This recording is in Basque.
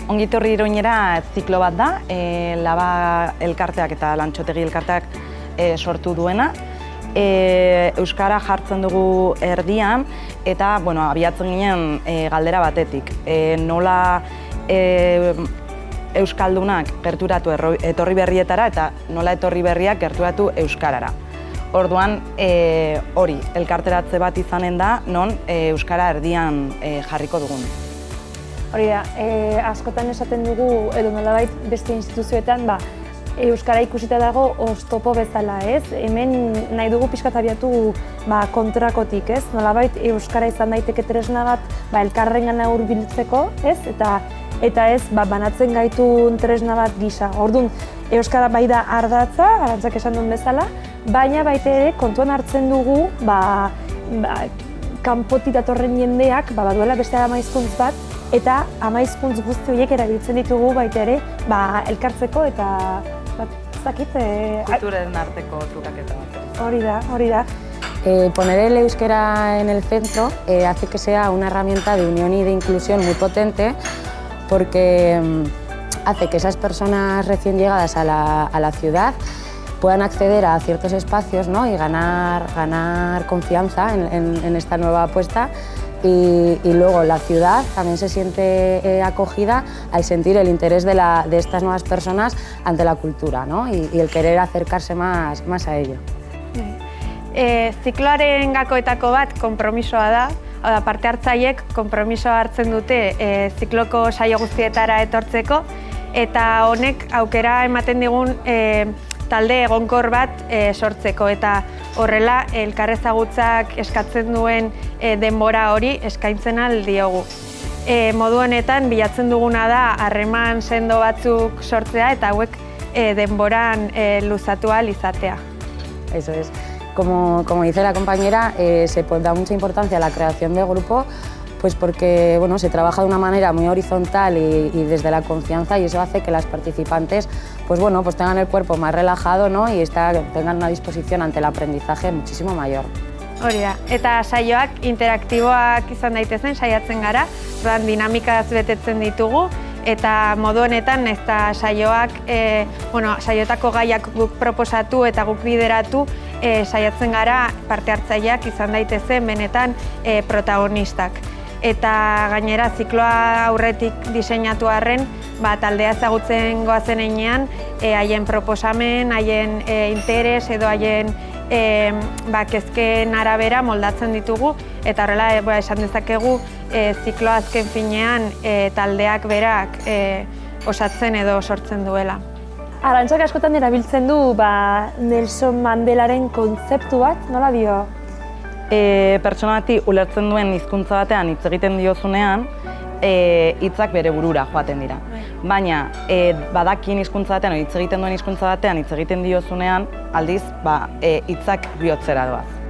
Ongietorri Iruñera ziklo bat da, Laba elkarteak eta Lantxotegi elkarteak sortu duena. Euskara jartzen dugu erdian eta abiatzen ginen galdera batetik. Nola Euskaldunak gerturatu etorri berrietara eta nola etorri berriak gerturatu Euskarara. Orduan hori, elkarteratze bat izanen da, non Euskara erdian jarriko dugun. Hori da, askotan esaten dugu, edo nolabait beste instituzioetan, Euskara ikusita dago oztopo bezala, ez? Hemen nahi dugu pixkat abiatu kontrakotik, ez? Nolabait Euskara izan daiteke tresna bat elkarrengana hurbiltzeko, ez? Eta ez banatzen gaitun tresna bat gisa. Orduan, Euskara bai da ardatza, Arantzak esan duen bezala, baina baita ere kontuan hartzen dugu kanpotik datorren jendeak baduela beste amahizkuntz bat, eta amahizkuntz guzti horiek erabiltzen ditugu baita ere elkartzeko eta kulturen arteko trukaketa bat. Hori da. Poner el euskera en el centro hace que sea una herramienta de unión y de inclusión muy potente porque hace que esas personas recién llegadas a la ciudad puedan acceder a ciertos espacios, ¿no? Y ganar confianza en esta nueva apuesta. Y luego la ciudad también se siente acogida al sentir el interés de estas nuevas personas ante la cultura, ¿no? Y el querer acercarse más a ello. Zikloaren gakoetako bat konpromisoa da, parte hartzaileek konpromisoa hartzen dute zikloko saio guztietara etortzeko, eta honek aukera ematen digun talde egonkor bat sortzeko, eta horrela elkarrezagutzak eskatzen duen denbora hori eskaintzen ahal diogu. Modu honetan bilatzen duguna da harreman sendo batzuk sortzea eta hauek denboran luzatu ahal izatea. Eso es. Como dice la compañera, se da mucha importancia a la creación de grupo, pues porque se trabaja de una manera muy horizontal y desde la confianza, y eso hace que las participantes pues tengan el cuerpo más relajado, ¿no? Y tengan una disposición ante el aprendizaje muchísimo mayor. Hori da, eta saioak interaktiboak izan daitezen saiatzen gara, dinamikaz betetzen ditugu, eta modu honetan eta saioak, saioetako gaiak guk proposatu eta guk bideratu, saiatzen gara parte hartzaileak izan daitezen benetan protagonistak. Eta gainera zikloa aurretik diseinatu arren, taldea ezagutzen goazen heinean, haien proposamen, haien interes edo haien kezken arabera moldatzen ditugu, eta horrela esan dezakegu zikloa azken finean taldeak berak osatzen edo sortzen duela. Arantzak askotan erabiltzen du Nelson Mandelaren kontzeptu bat, nola dio? Pertsona bati ulertzen duen hizkuntza batean hitz egiten diozunean, hitzak bere burura joaten dira. Baina badakien hizkuntza batean, hitz egiten duen hizkuntza batean hitz egiten diozunean, aldiz hitzak bihotzera doaz.